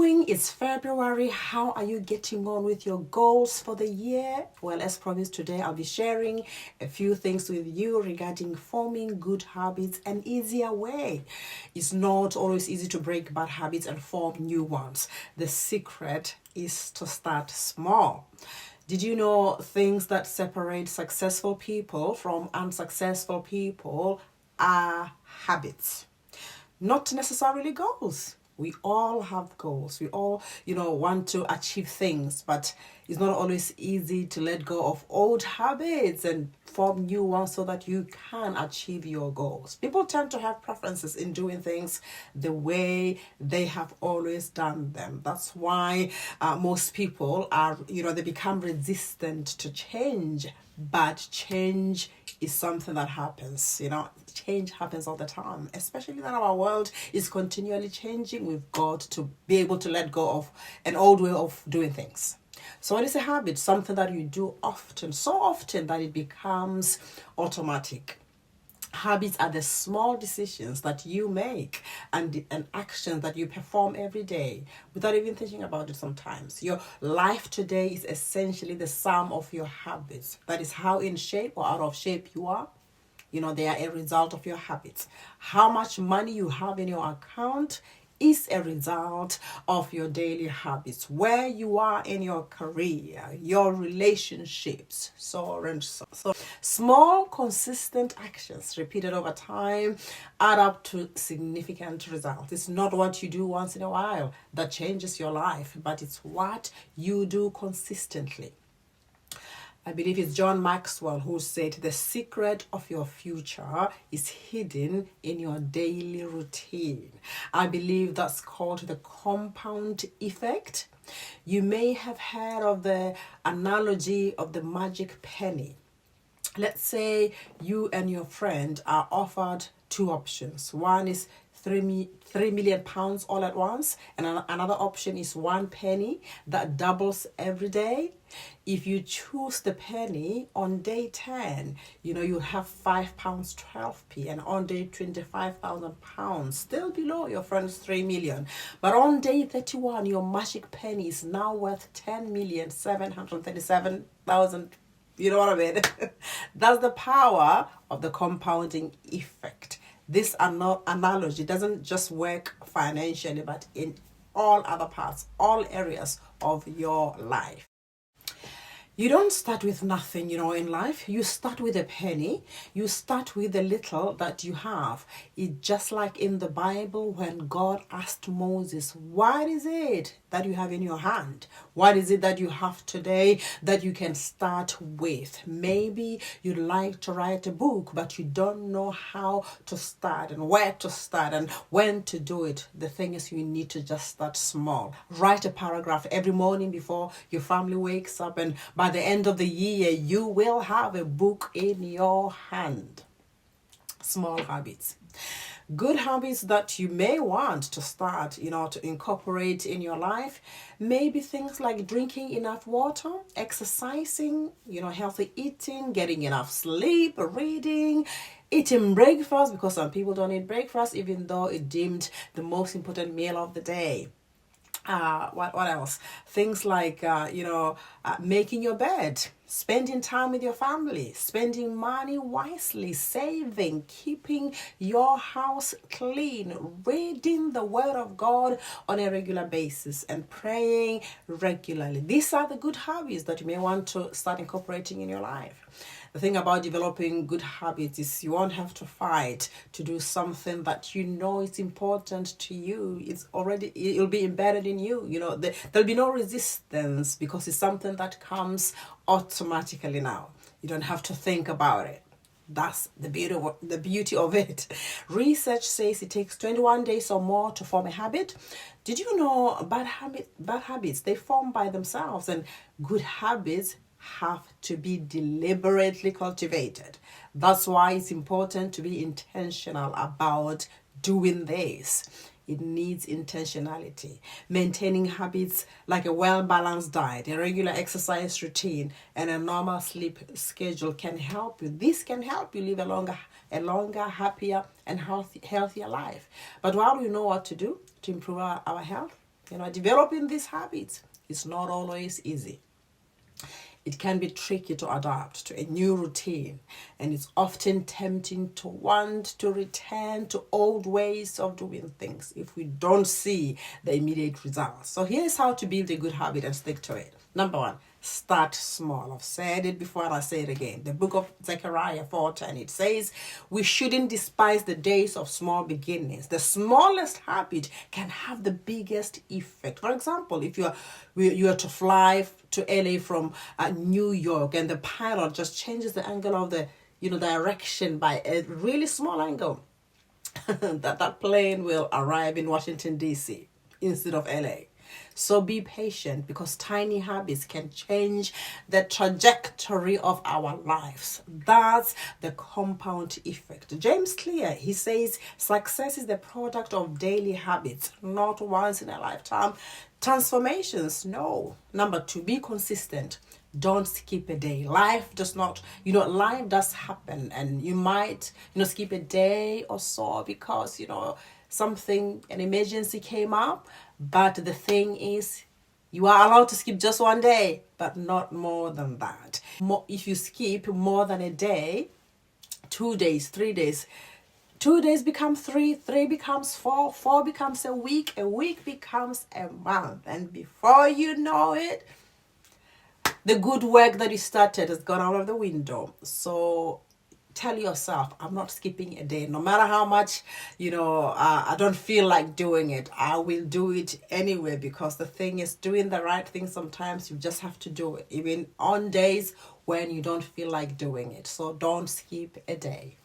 doing? It's February. How are you getting on with your goals for the year? Well, as promised, today I'll be sharing a few things with you regarding forming good habits an easier way. It's not always easy to break bad habits and form new ones. The secret is to start small. Did you know things that separate successful people from unsuccessful people are habits? Not necessarily goals. We all have goals. We all, want to achieve things, but it's not always easy to let go of old habits and form new ones so that you can achieve your goals. People tend to have preferences in doing things the way they have always done them. That's why most people are, they become resistant to change. But change is something that happens. Change happens all the time, especially that our world is continually changing. We've got to be able to let go of an old way of doing things. So what is a habit? Something that you do often, so often that it becomes automatic. Habits are the small decisions that you make and actions that you perform every day without even thinking about it sometimes. Your life today is essentially the sum of your habits. That is how in shape or out of shape you are. They are a result of your habits. How much money you have in your account is a result of your daily habits. Where you are in your career, your relationships, so and so. So small, consistent actions repeated over time add up to significant results. It's not what you do once in a while that changes your life, but it's what you do consistently. I believe it's John Maxwell who said the secret of your future is hidden in your daily routine. I believe that's called the compound effect. You may have heard of the analogy of the magic penny. Let's say you and your friend are offered two options. One is 3 million pounds all at once, and another option is 1 penny that doubles every day. If you choose the penny on day 10, you have £5 12p, and on day 25,000 pounds, still below your friend's 3 million. But on day 31, your magic penny is now worth 10,737,000. You know what I mean? That's the power of the compounding effect. This analogy doesn't just work financially, but in all other parts, all areas of your life. You don't start with nothing, in life. You start with a penny. You start with the little that you have. It's just like in the Bible when God asked Moses, what is it that you have in your hand? What is it that you have today that you can start with? Maybe you'd like to write a book, but you don't know how to start and where to start and when to do it. The thing is, you need to just start small. Write a paragraph every morning before your family wakes up, and by the end of the year, you will have a book in your hand. Small habits. Good habits that you may want to start, to incorporate in your life. Maybe things like drinking enough water, exercising, healthy eating, getting enough sleep, reading, eating breakfast, because some people don't eat breakfast, even though it's deemed the most important meal of the day. What else? Things like, making your bed, spending time with your family, spending money wisely, saving, keeping your house clean, reading the Word of God on a regular basis, and praying regularly. These are the good habits that you may want to start incorporating in your life. The thing about developing good habits is you won't have to fight to do something that is important to you. It'll be embedded in you. There'll be no resistance because it's something that comes automatically now. You don't have to think about it. That's the beauty of it. Research says it takes 21 days or more to form a habit. Did you know bad habits, they form by themselves, and good habits have to be deliberately cultivated. That's why it's important to be intentional about doing this. It needs intentionality. Maintaining habits like a well-balanced diet, a regular exercise routine, and a normal sleep schedule can help you. This can help you live a longer, happier, and healthier life. But while we know what to do to improve our health, Developing these habits is not always easy. It can be tricky to adapt to a new routine, and it's often tempting to want to return to old ways of doing things if we don't see the immediate results. So here's how to build a good habit and stick to it. Number one, start small. I've said it before and I say it again. The book of Zechariah 4:10, it says we shouldn't despise the days of small beginnings. The smallest habit can have the biggest effect. For example, if you are to fly to LA from New York, and the pilot just changes the angle of the direction by a really small angle, that plane will arrive in Washington DC instead of LA. So be patient, because tiny habits can change the trajectory of our lives. That's the compound effect. James Clear, he says, success is the product of daily habits, not once in a lifetime transformations. No. Number two, be consistent. Don't skip a day. Life does not, life does happen, and you might, skip a day or so because, an emergency came up. But the thing is, you are allowed to skip just one day, but not more than that. If you skip more than a day, 2 days, 3 days, 2 days become 3, 3 becomes 4, 4 becomes a week becomes a month. And before you know it, the good work that you started has gone out of the window. So tell yourself, I'm not skipping a day. No matter how much, I don't feel like doing it, I will do it anyway, because the thing is, doing the right thing, sometimes you just have to do it, even on days when you don't feel like doing it. So don't skip a day.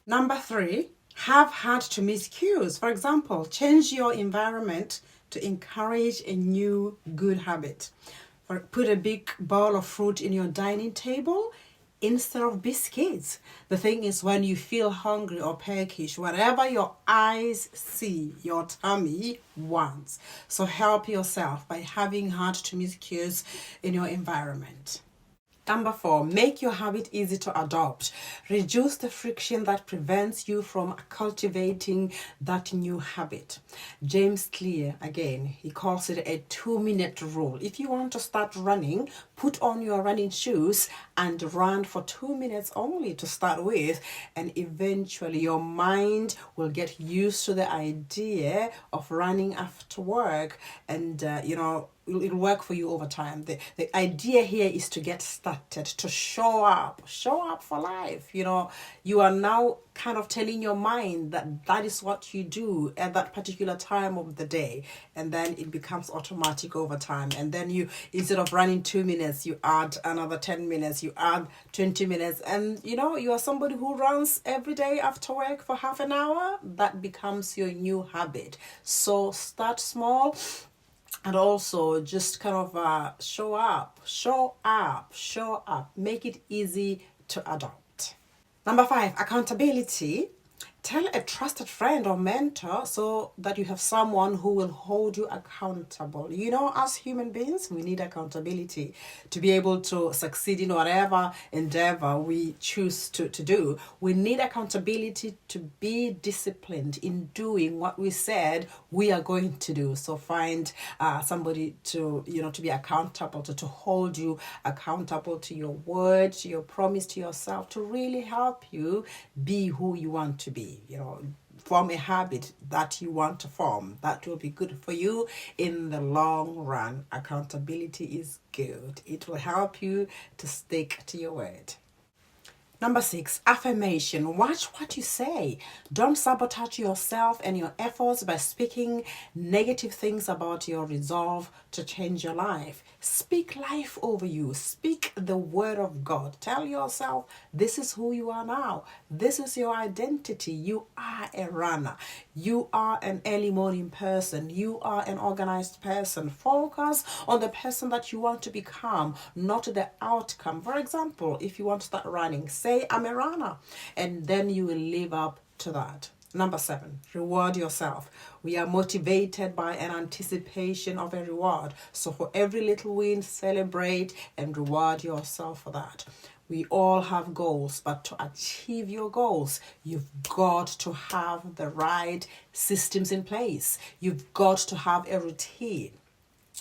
Number 3, have hard to miss cues. For example, change your environment to encourage a new good habit. Put a big bowl of fruit in your dining table instead of biscuits. The thing is, when you feel hungry or peckish, whatever your eyes see, your tummy wants. So help yourself by having hard to miss cues in your environment. Number 4, make your habit easy to adopt. Reduce the friction that prevents you from cultivating that new habit. James Clear, again, he calls it a 2-minute rule. If you want to start running, put on your running shoes and run for 2 minutes only to start with, and eventually your mind will get used to the idea of running after work, and it'll work for you over time. The idea here is to get started, to show up for life. You are now kind of telling your mind that is what you do at that particular time of the day, and then it becomes automatic over time. And then you, instead of running 2 minutes, you add another 10 minutes, you add 20 minutes, and you are somebody who runs every day after work for half an hour. That becomes your new habit. So start small. And also just kind of show up. Make it easy to adopt. Number 5, accountability. Tell a trusted friend or mentor so that you have someone who will hold you accountable. As human beings, we need accountability to be able to succeed in whatever endeavor we choose to do. We need accountability to be disciplined in doing what we said we are going to do. So find somebody to be accountable, to hold you accountable to your word, to your promise to yourself, to really help you be who you want to be. Form a habit that you want to form that will be good for you in the long run. Accountability is good. It will help you to stick to your word. Number 6, affirmation. Watch what you say. Don't sabotage yourself and your efforts by speaking negative things about your resolve to change your life. Speak life over you. Speak the word of God. Tell yourself, this is who you are now. This is your identity. You are a runner. You are an early morning person. You are an organized person. Focus on the person that you want to become, not the outcome. For example, if you want to start running, say, I'm a runner, and then you will live up to that. Number 7, reward yourself. We are motivated by an anticipation of a reward. So for every little win, celebrate and reward yourself for that. We all have goals, but to achieve your goals, you've got to have the right systems in place. You've got to have a routine.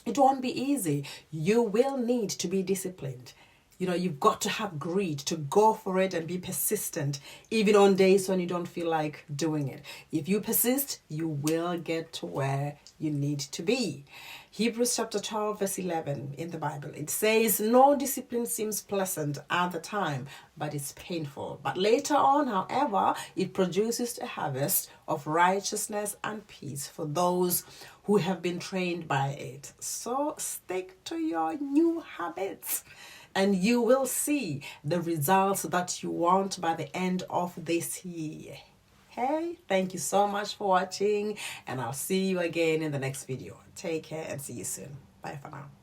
It won't be easy. You will need to be disciplined. You've got to have greed to go for it and be persistent, even on days when you don't feel like doing it. If you persist, you will get to where you need to be. Hebrews chapter 12, verse 11 in the Bible, it says, no discipline seems pleasant at the time, but it's painful. But later on, however, it produces a harvest of righteousness and peace for those who have been trained by it. So stick to your new habits, and you will see the results that you want by the end of this year. Hey, thank you so much for watching, and I'll see you again in the next video. Take care and see you soon. Bye for now.